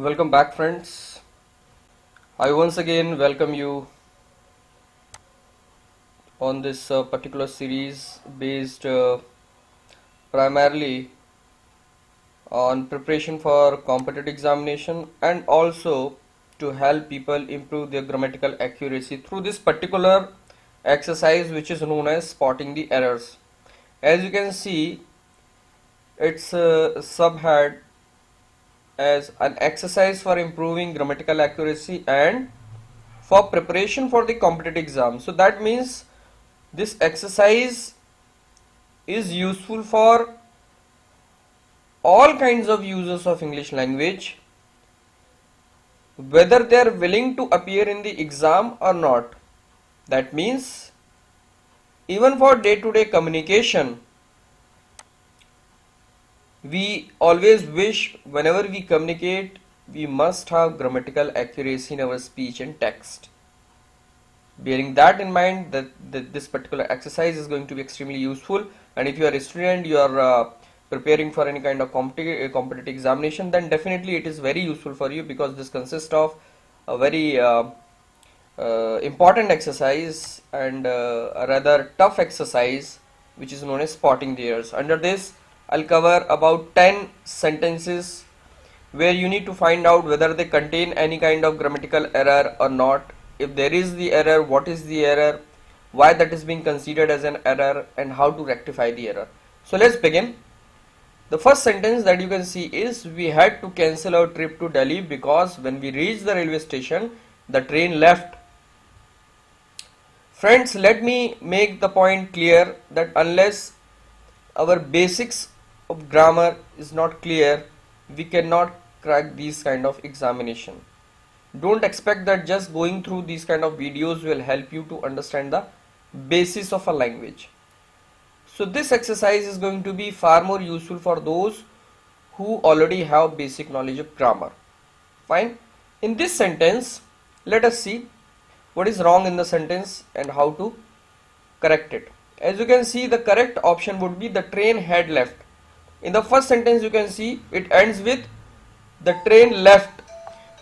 Welcome back, friends. I once again welcome you on this particular series based primarily on preparation for competitive examination and also to help people improve their grammatical accuracy through this particular exercise, which is known as spotting the errors. As you can see, it's subhead as an exercise for improving grammatical accuracy and for preparation for the competitive exam. So that means this exercise is useful for all kinds of users of English language, whether they are willing to appear in the exam or not. That means even for day-to-day communication, we always wish whenever we communicate, we must have grammatical accuracy in our speech and text. Bearing that in mind, that this particular exercise is going to be extremely useful, and if you are a student, you are preparing for any kind of competitive examination, then definitely it is very useful for you, because this consists of a very important exercise and a rather tough exercise, which is known as spotting the errors. Under this, I'll cover about 10 sentences where you need to find out whether they contain any kind of grammatical error or not. If there is the error, what is the error, why that is being considered as an error, and how to rectify the error. So let's begin. The first sentence that you can see is, we had to cancel our trip to Delhi because when we reached the railway station, the train left. Friends, let me make the point clear that unless our basics of grammar is not clear, we cannot crack these kind of examination. Don't expect that just going through these kind of videos will help you to understand the basis of a language. So this exercise is going to be far more useful for those who already have basic knowledge of grammar. Fine. In this sentence, let us see what is wrong in the sentence and how to correct it. As you can see, the correct option would be the train had left. In the first sentence, you can see it ends with the train left,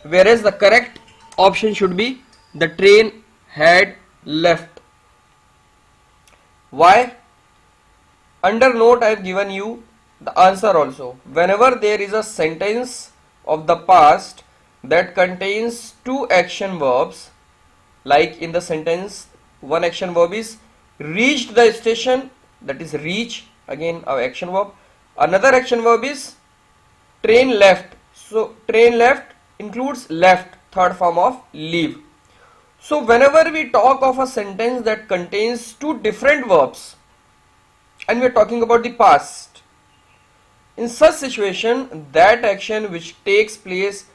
whereas the correct option should be the train had left. Why? Under note, I have given you the answer also. Whenever there is a sentence of the past that contains two action verbs, like in the sentence, one action verb is reached the station, that is reach, again our action verb. Another action verb is train left. So train left includes left, third form of leave. So whenever we talk of a sentence that contains two different verbs and we are talking about the past, in such situation, that action which takes place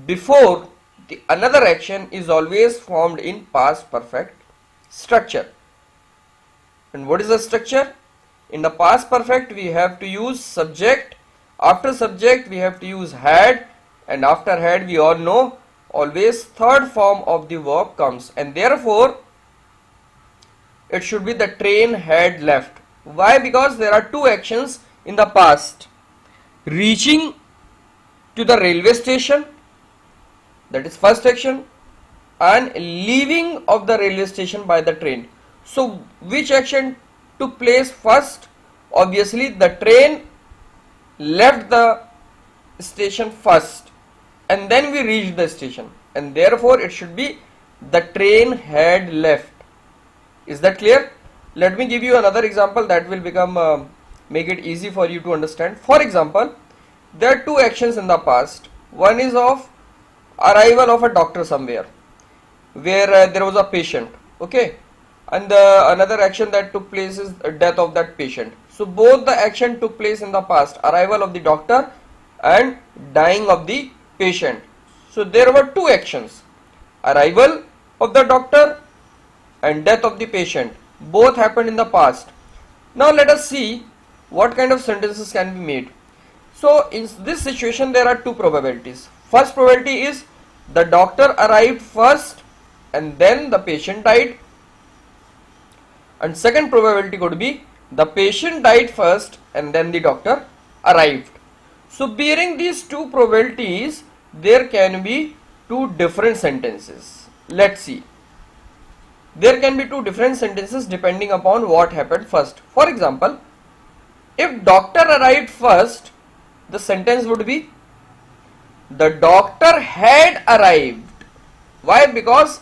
before the another action is always formed in past perfect structure. And what is the structure? In the past perfect, we have to use subject. After subject, we have to use had, and after had, we all know always third form of the verb comes, and therefore it should be the train had left. Why? Because there are two actions in the past: reaching to the railway station, that is first action, and leaving of the railway station by the train. So which action took place first? Obviously the train left the station first and then we reached the station, and therefore it should be the train had left. Is that clear? Let me give you another example that will become make it easy for you to understand. For example, there are two actions in the past. One is of arrival of a doctor somewhere where there was a patient, okay, and another action that took place is death of that patient. So both the action took place in the past, arrival of the doctor and dying of the patient. So there were two actions, arrival of the doctor and death of the patient. Both happened in the past. Now let us see what kind of sentences can be made. So in this situation, there are two probabilities. First probability is the doctor arrived first and then the patient died, and second probability could be the patient died first and then the doctor arrived. So bearing these two probabilities, there can be two different sentences. Let's see. There can be two different sentences depending upon what happened first. For example, if doctor arrived first, the sentence would be the doctor had arrived. Why? Because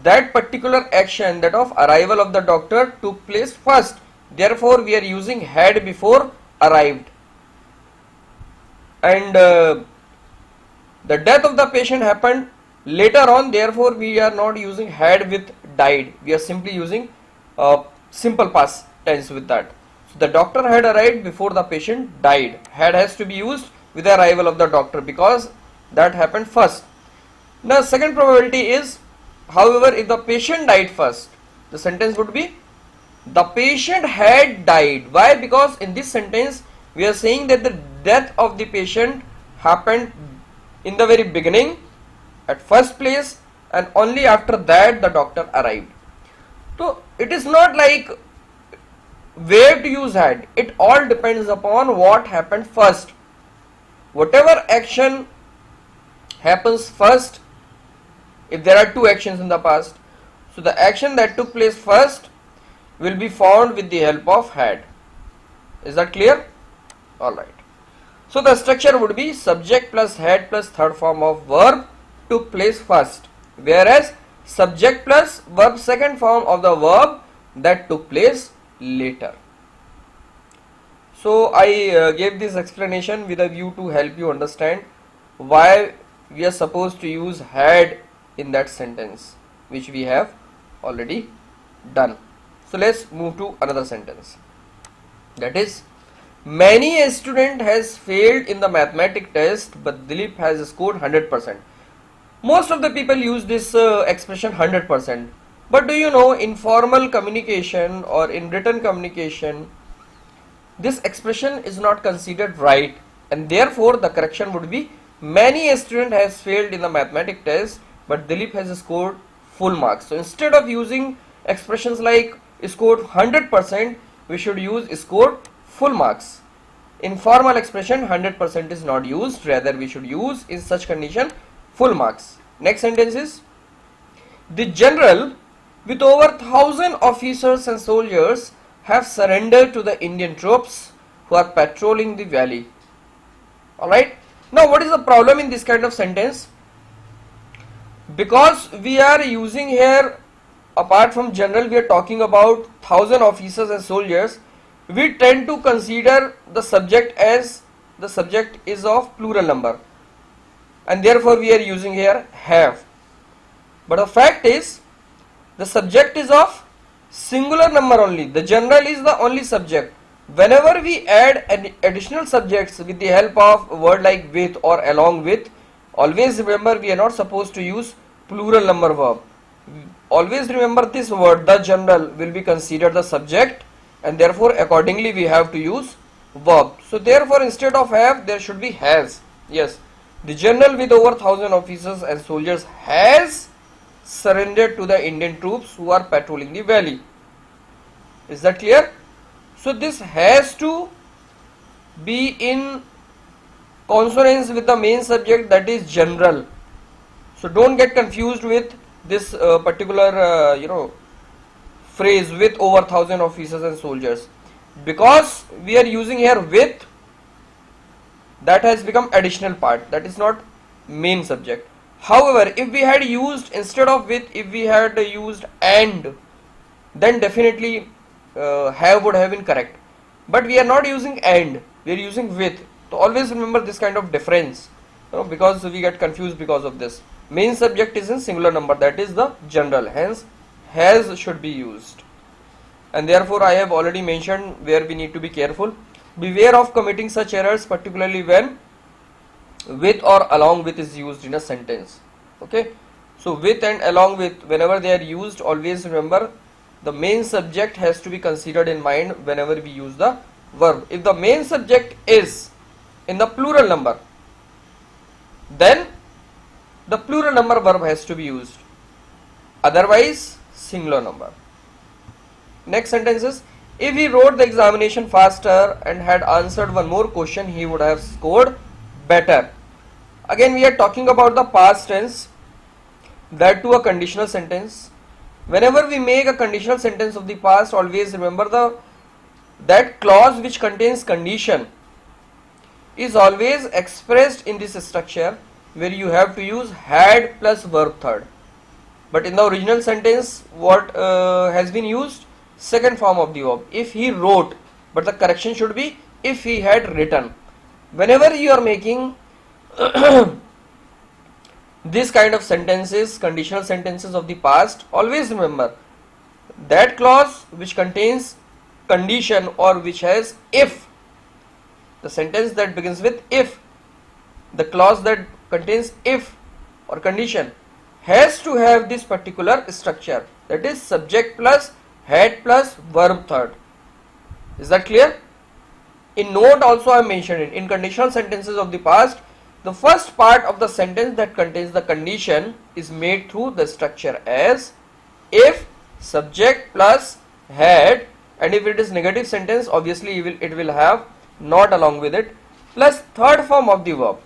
that particular action, that of arrival of the doctor, took place first. Therefore, we are using had before arrived. And the death of the patient happened later on. Therefore, we are not using had with died. We are simply using simple past tense with that. So, the doctor had arrived before the patient died. Had has to be used with the arrival of the doctor because that happened first. Now, second probability is, however, if the patient died first, the sentence would be the patient had died. Why? Because in this sentence we are saying that the death of the patient happened in the very beginning, at first place, and only after that the doctor arrived. So it is not like where to use had. It all depends upon what happened first. Whatever action happens first, if there are two actions in the past, so the action that took place first will be found with the help of had. Is that clear? Alright. So the structure would be subject plus had plus third form of verb took place first, whereas subject plus verb second form of the verb that took place later. So I gave this explanation with a view to help you understand why we are supposed to use had in that sentence, which we have already done. So let's move to another sentence. That is, many a student has failed in the mathematics test, but Dilip has scored 100%. Most of the people use this expression 100%. But do you know, in formal communication or in written communication, this expression is not considered right, and therefore the correction would be many a student has failed in the mathematics test, but Dilip has scored full marks. So instead of using expressions like scored 100%, we should use scored full marks. In formal expression 100% is not used, rather we should use in such condition full marks. Next sentence is, the general with over 1,000 officers and soldiers have surrendered to the Indian troops who are patrolling the valley. Alright, now what is the problem in this kind of sentence? Because we are using here, apart from general, we are talking about 1,000 officers and soldiers. We tend to consider the subject as the subject is of plural number, and therefore we are using here have. But the fact is, the subject is of singular number only. The general is the only subject. Whenever we add an additional subjects with the help of a word like with or along with, always remember we are not supposed to use plural number verb. Always remember this word, the general, will be considered the subject, and therefore accordingly we have to use verb. So therefore instead of have, there should be has. Yes, the general with over 1,000 officers and soldiers has surrendered to the Indian troops who are patrolling the valley. Is that clear? So this has to be in consonance with the main subject, that is general. So don't get confused with this particular phrase with over 1,000 officers and soldiers, because we are using here with, that has become additional part, that is not main subject. However, if we had used instead of with, if we had used and, then definitely have would have been correct. But we are not using and, we are using with. So always remember this kind of difference, because we get confused because of this. Main subject is in singular number, that is the general, hence has should be used. And therefore I have already mentioned where we need to be careful. Beware of committing such errors, particularly when with or along with is used in a sentence. Okay, so with and along with, whenever they are used, always remember the main subject has to be considered in mind whenever we use the verb. If the main subject is in the plural number, then the plural number verb has to be used, otherwise singular number. Next sentence is, if he wrote the examination faster and had answered one more question, he would have scored better. Again we are talking about the past tense, that to a conditional sentence. Whenever we make a conditional sentence of the past, always remember that clause which contains condition is always expressed in this structure where you have to use had plus verb third. But in the original sentence, what has been used? Second form of the verb. If he wrote, but the correction should be if he had written. Whenever you are making this kind of sentences, conditional sentences of the past, always remember that clause which contains condition or which has if, the sentence that begins with if, the clause that contains if or condition has to have this particular structure, that is subject plus had plus verb third. Is that clear? In note also I mentioned it. In conditional sentences of the past, the first part of the sentence that contains the condition is made through the structure as if, subject plus had, and if it is negative sentence, obviously it will have not along with it, plus third form of the verb.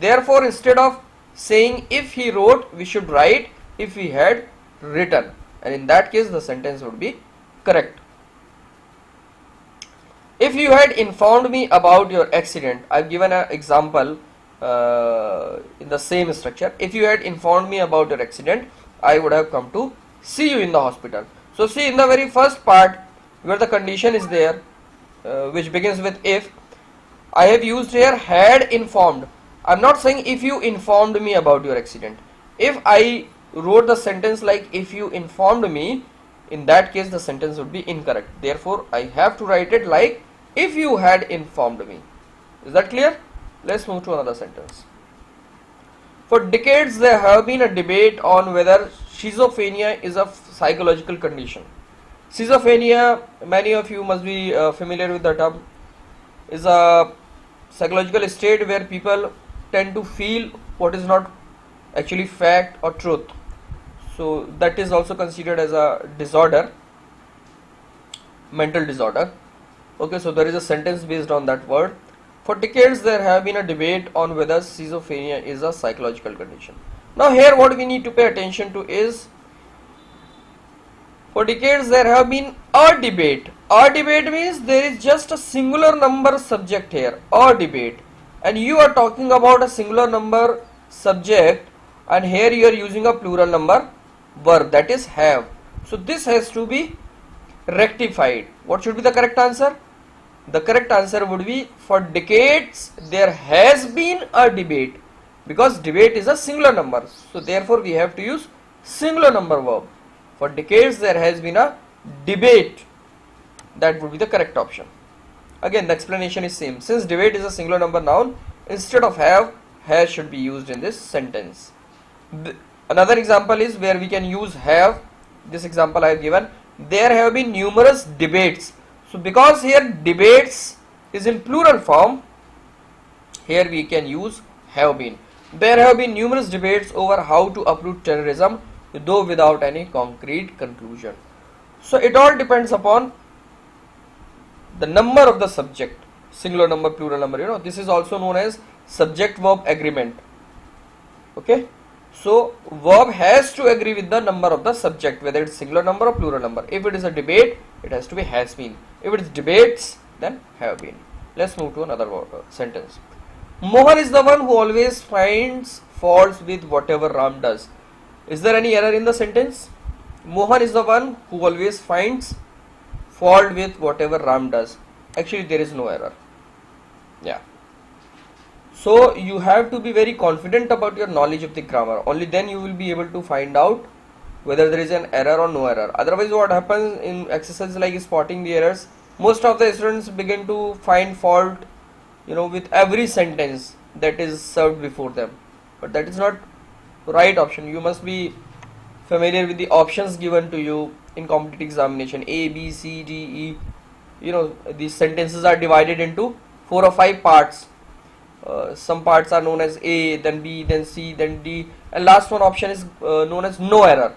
Therefore, instead of saying if he wrote, we should write if he had written, and in that case the sentence would be correct. If you had informed me about your accident, I've given an example in the same structure. If you had informed me about your accident, I would have come to see you in the hospital. So see, in the very first part where the condition is there, which begins with if, I have used here had informed. I'm not saying if you informed me about your accident. If I wrote the sentence like if you informed me, in that case the sentence would be incorrect. Therefore, I have to write it like if you had informed me. Is that clear? Let's move to another sentence. For decades there have been a debate on whether schizophrenia is a psychological condition. Schizophrenia, many of you must be familiar with the term, is a psychological state where people tend to feel what is not actually fact or truth. So that is also considered as a disorder, mental disorder. Okay, so there is a sentence based on that word. For decades there have been a debate on whether schizophrenia is a psychological condition. Now here what we need to pay attention to is, for decades there have been a debate. A debate means there is just a singular number subject here, a debate, and you are talking about a singular number subject, and here you are using a plural number verb, that is have. So this has to be rectified. What should be the correct answer? The correct answer would be, for decades there has been a debate, because debate is a singular number, so therefore we have to use singular number verb. For decades there has been a debate. That would be the correct option. Again the explanation is same. Since debate is a singular number noun, instead of have, has should be used in this sentence. Another example is where we can use have. This example I have given. There have been numerous debates. So because here debates is in plural form, here we can use have been. There have been numerous debates over how to uproot terrorism, though without any concrete conclusion. So it all depends upon the number of the subject, singular number, plural number, this is also known as subject verb agreement. Okay, so verb has to agree with the number of the subject, whether it's singular number or plural number. If it is a debate, it has to be has been. If it is debates, then have been. Let's move to another sentence. Mohan is the one who always finds faults with whatever Ram does. Is there any error in the sentence? Mohan is the one who always finds fault with whatever Ram does. Actually there is no error. Yeah. So you have to be very confident about your knowledge of the grammar. Only then you will be able to find out whether there is an error or no error. Otherwise what happens in exercises like spotting the errors, most of the students begin to find fault with every sentence that is served before them. But that is not right option. You must be familiar with the options given to you in competitive examination. A, B, C, D, E. These sentences are divided into 4 or 5 parts. Some parts are known as A, then B, then C, then D, and last one option is known as no error.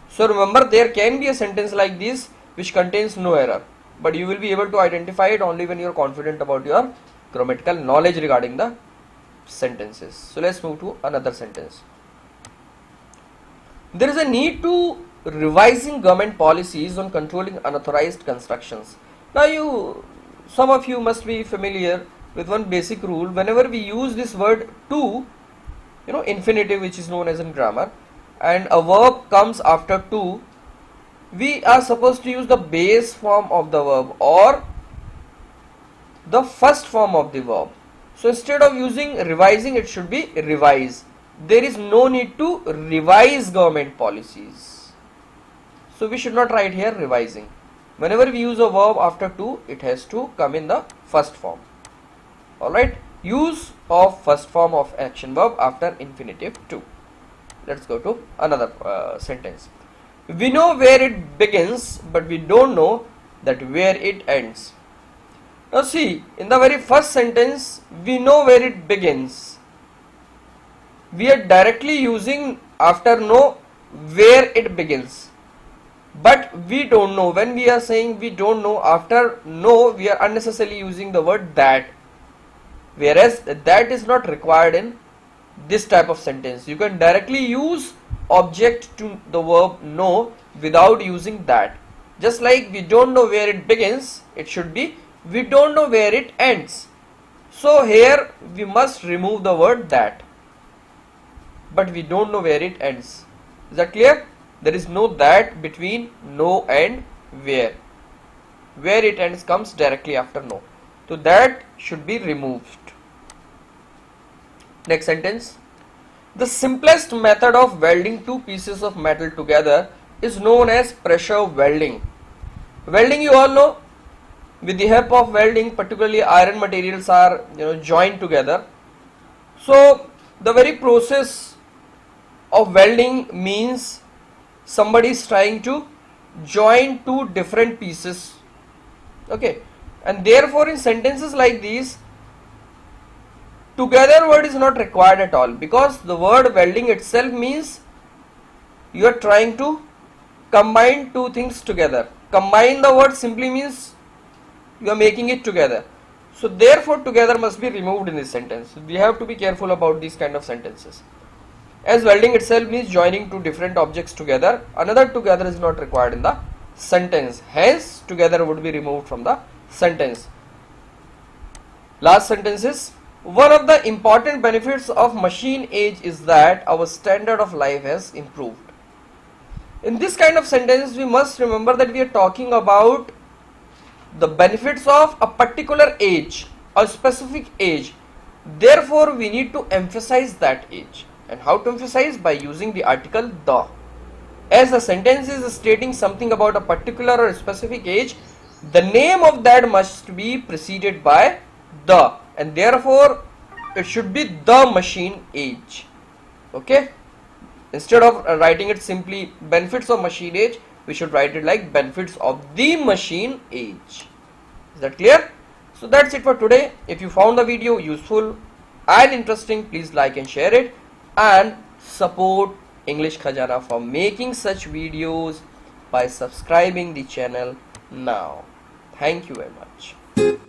So remember, there can be a sentence like this which contains no error, but you will be able to identify it only when you are confident about your grammatical knowledge regarding the sentences. So let's move to another sentence. There is a need to revising government policies on controlling unauthorized constructions. Now some of you must be familiar with one basic rule. Whenever we use this word to, infinitive, which is known as in grammar, and a verb comes after to, we are supposed to use the base form of the verb or the first form of the verb. So instead of using revising, it should be revise. There is no need to revise government policies. So we should not write here revising. Whenever we use a verb after to, it has to come in the first form. Alright, use of first form of action verb after infinitive to. Let's go to another sentence. We know where it begins, but we don't know that where it ends. Now see, in the very first sentence, we know where it begins. We are directly using after know where it begins. But we don't know. When we are saying we don't know, after know, we are unnecessarily using the word that. Whereas that is not required in this type of sentence. You can directly use object to the verb know without using that. Just like we don't know where it begins, it should be we don't know where it ends. So here we must remove the word that. But we don't know where it ends. Is that clear? There is no that between know and where. Where it ends comes directly after know. So that should be removed. Next sentence. The simplest method of welding two pieces of metal together is known as pressure welding. Welding, you all know, with the help of welding, particularly iron materials are joined together. So the very process of welding means somebody is trying to join two different pieces. Okay, and therefore in sentences like these, together word is not required at all, because the word welding itself means you are trying to combine two things together. Combine the word simply means you are making it together. So therefore together must be removed in this sentence. We have to be careful about these kind of sentences. As welding itself means joining two different objects together, another together is not required in the sentence. Hence together would be removed from the sentence. Last sentence is, one of the important benefits of machine age is that our standard of life has improved. In this kind of sentence, we must remember that we are talking about the benefits of a particular age, a specific age. Therefore, we need to emphasize that age. And how to emphasize? By using the article the. As the sentence is stating something about a particular or a specific age, the name of that must be preceded by the, and therefore it should be the machine age. Okay, instead of writing it simply benefits of machine age, we should write it like benefits of the machine age. Is that clear? So that's it for today. If you found the video useful and interesting, please like and share it, and support English Khajana for making such videos by subscribing the channel now. Thank you very much.